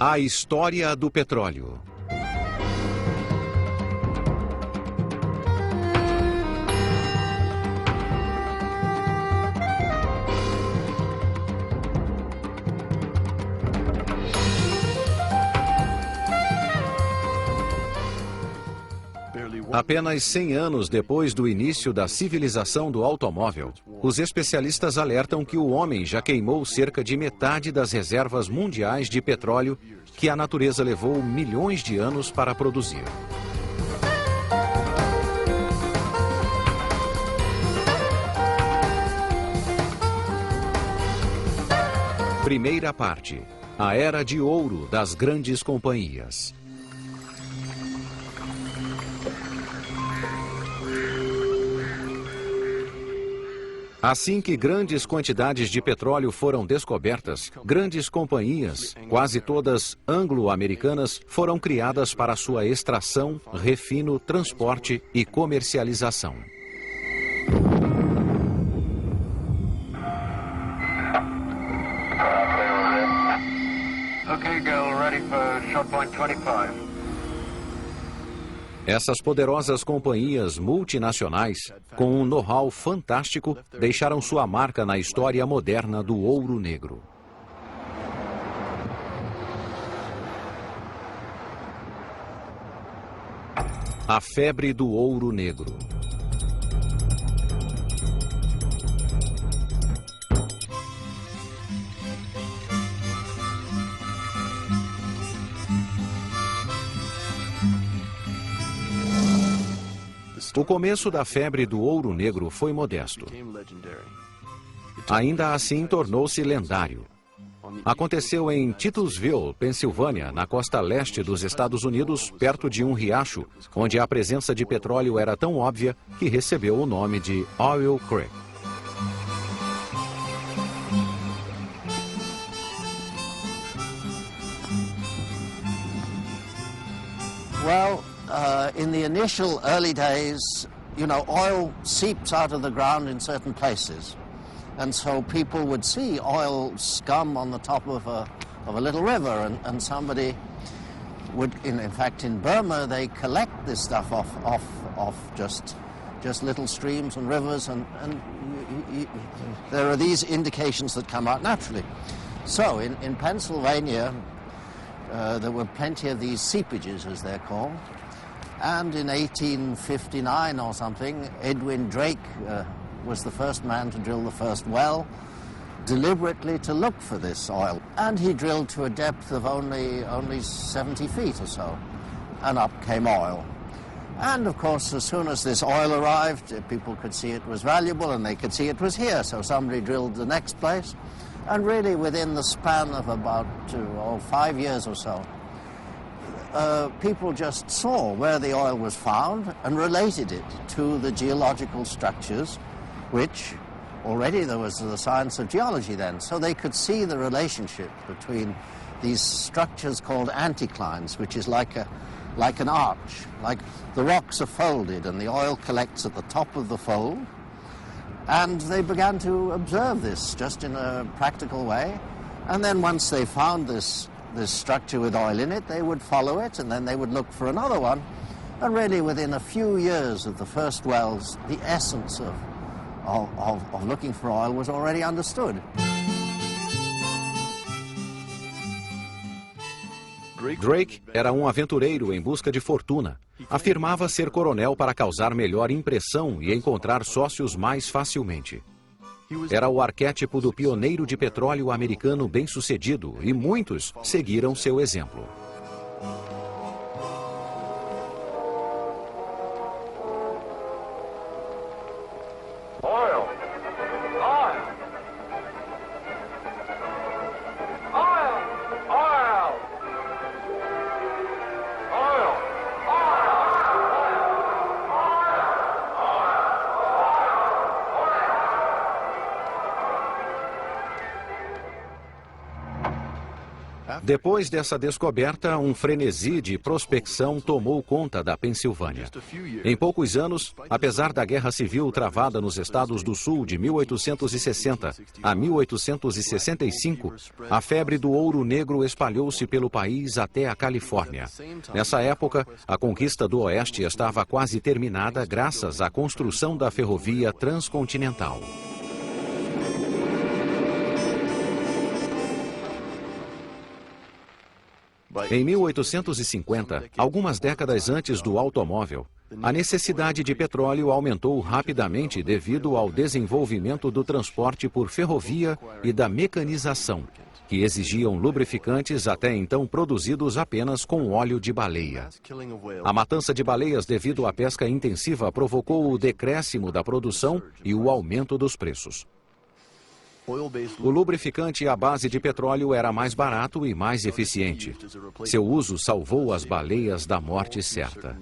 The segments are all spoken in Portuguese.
A história do petróleo. Apenas 100 anos depois do início da civilização do automóvel, os especialistas alertam que o homem já queimou cerca de metade das reservas mundiais de petróleo que a natureza levou milhões de anos para produzir. Primeira parte: a era de ouro das grandes companhias. Assim que grandes quantidades de petróleo foram descobertas, grandes companhias, quase todas anglo-americanas, foram criadas para sua extração, refino, transporte e comercialização. Okay, girl, ready for shot point 25. Essas poderosas companhias multinacionais, com um know-how fantástico, deixaram sua marca na história moderna do ouro negro. A febre do ouro negro. O começo da febre do ouro negro foi modesto. Ainda assim, tornou-se lendário. Aconteceu em Titusville, Pensilvânia, na costa leste dos Estados Unidos, perto de um riacho, onde a presença de petróleo era tão óbvia que recebeu o nome de Oil Creek. In the initial early days, oil seeps out of the ground in certain places. And so people would see oil scum on the top of a little river, and somebody would, in fact, in Burma, they collect this stuff off just little streams and rivers, and there are these indications that come out naturally. So in Pennsylvania, there were plenty of these seepages, as they're called. And in 1859 or something, Edwin Drake was the first man to drill the first well, deliberately to look for this oil. And he drilled to a depth of only 70 feet or so, and up came oil. And of course, as soon as this oil arrived, people could see it was valuable, and they could see it was here, so somebody drilled the next place. And really, within the span of about 5 years or so, people just saw where the oil was found and related it to the geological structures, which already there was the science of geology then. So they could see the relationship between these structures called anticlines, which is like an arch, like the rocks are folded and the oil collects at the top of the fold. And they began to observe this just in a practical way. And then once they found this structure with oil in it, they would follow it, and then they would look for another one. And really within a few years of the first wells, the essence of looking for oil was already understood. Drake era um aventureiro em busca de fortuna. Afirmava ser coronel para causar melhor impressão e encontrar sócios mais facilmente. Era o arquétipo do pioneiro de petróleo americano bem-sucedido, e muitos seguiram seu exemplo. Depois dessa descoberta, um frenesi de prospecção tomou conta da Pensilvânia. Em poucos anos, apesar da Guerra Civil travada nos Estados do Sul de 1860 a 1865, a febre do ouro negro espalhou-se pelo país até a Califórnia. Nessa época, a conquista do Oeste estava quase terminada graças à construção da ferrovia transcontinental. Em 1850, algumas décadas antes do automóvel, a necessidade de petróleo aumentou rapidamente devido ao desenvolvimento do transporte por ferrovia e da mecanização, que exigiam lubrificantes até então produzidos apenas com óleo de baleia. A matança de baleias devido à pesca intensiva provocou o decréscimo da produção e o aumento dos preços. O lubrificante à base de petróleo era mais barato e mais eficiente. Seu uso salvou as baleias da morte certa.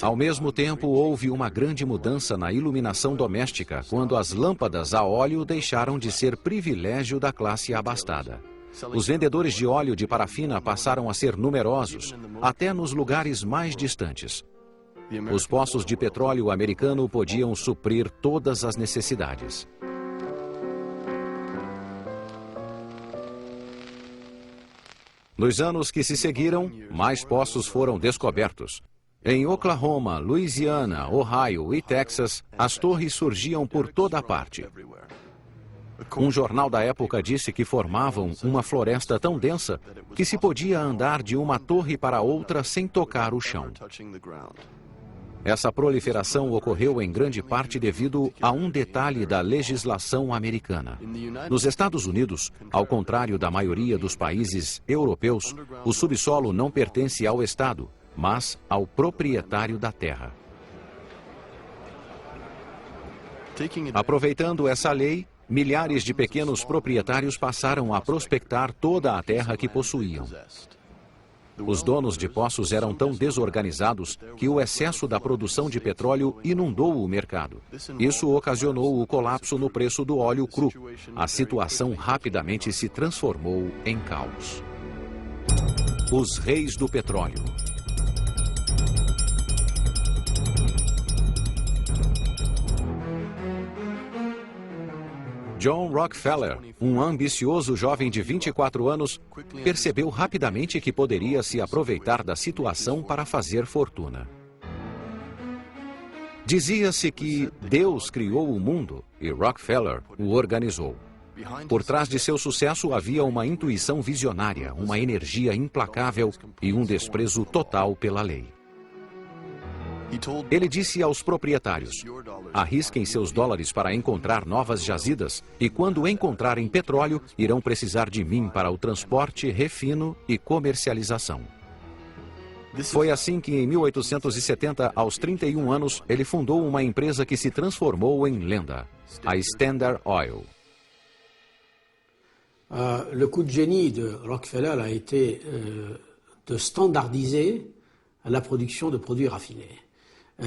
Ao mesmo tempo, houve uma grande mudança na iluminação doméstica quando as lâmpadas a óleo deixaram de ser privilégio da classe abastada. Os vendedores de óleo de parafina passaram a ser numerosos, até nos lugares mais distantes. Os poços de petróleo americano podiam suprir todas as necessidades. Nos anos que se seguiram, mais poços foram descobertos. Em Oklahoma, Louisiana, Ohio e Texas, as torres surgiam por toda parte. Um jornal da época disse que formavam uma floresta tão densa que se podia andar de uma torre para outra sem tocar o chão. Essa proliferação ocorreu em grande parte devido a um detalhe da legislação americana. Nos Estados Unidos, ao contrário da maioria dos países europeus, o subsolo não pertence ao Estado, mas ao proprietário da terra. Aproveitando essa lei, milhares de pequenos proprietários passaram a prospectar toda a terra que possuíam. Os donos de poços eram tão desorganizados que o excesso da produção de petróleo inundou o mercado. Isso ocasionou o colapso no preço do óleo cru. A situação rapidamente se transformou em caos. Os reis do petróleo. John Rockefeller, um ambicioso jovem de 24 anos, percebeu rapidamente que poderia se aproveitar da situação para fazer fortuna. Dizia-se que Deus criou o mundo e Rockefeller o organizou. Por trás de seu sucesso havia uma intuição visionária, uma energia implacável e um desprezo total pela lei. Ele disse aos proprietários: arrisquem seus dólares para encontrar novas jazidas e quando encontrarem petróleo, irão precisar de mim para o transporte, refino e comercialização. Foi assim que em 1870, aos 31 anos, ele fundou uma empresa que se transformou em lenda, a Standard Oil. Le coup de génie de Rockefeller a été de standardiser la production de produits raffinés.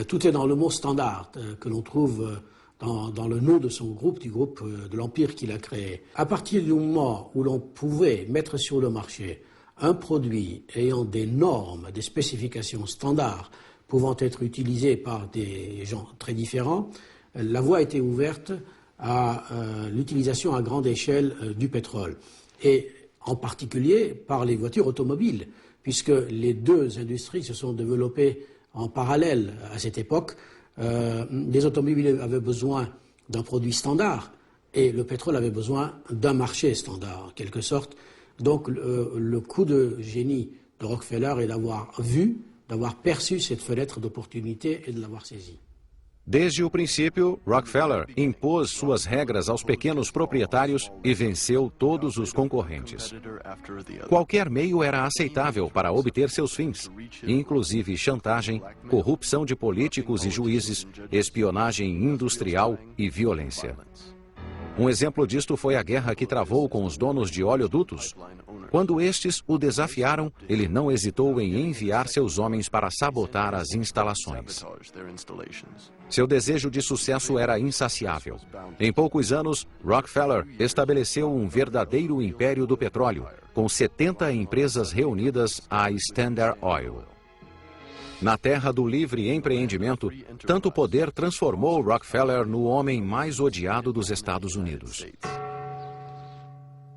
Tout est dans le mot standard que l'on trouve dans le nom de son groupe, du groupe de l'Empire qu'il a créé. À partir du moment où l'on pouvait mettre sur le marché un produit ayant des normes, des spécifications standards pouvant être utilisées par des gens très différents, la voie a été ouverte à l'utilisation à grande échelle du pétrole. Et en particulier par les voitures automobiles, puisque les deux industries se sont développées en parallèle à cette époque. Les automobiles avaient besoin d'un produit standard et le pétrole avait besoin d'un marché standard, en quelque sorte. Donc le coup de génie de Rockefeller est d'avoir vu, d'avoir perçu cette fenêtre d'opportunité et de l'avoir saisie. Desde o princípio, Rockefeller impôs suas regras aos pequenos proprietários e venceu todos os concorrentes. Qualquer meio era aceitável para obter seus fins, inclusive chantagem, corrupção de políticos e juízes, espionagem industrial e violência. Um exemplo disto foi a guerra que travou com os donos de oleodutos. Quando estes o desafiaram, ele não hesitou em enviar seus homens para sabotar as instalações. Seu desejo de sucesso era insaciável. Em poucos anos, Rockefeller estabeleceu um verdadeiro império do petróleo, com 70 empresas reunidas à Standard Oil. Na terra do livre empreendimento, tanto poder transformou Rockefeller no homem mais odiado dos Estados Unidos.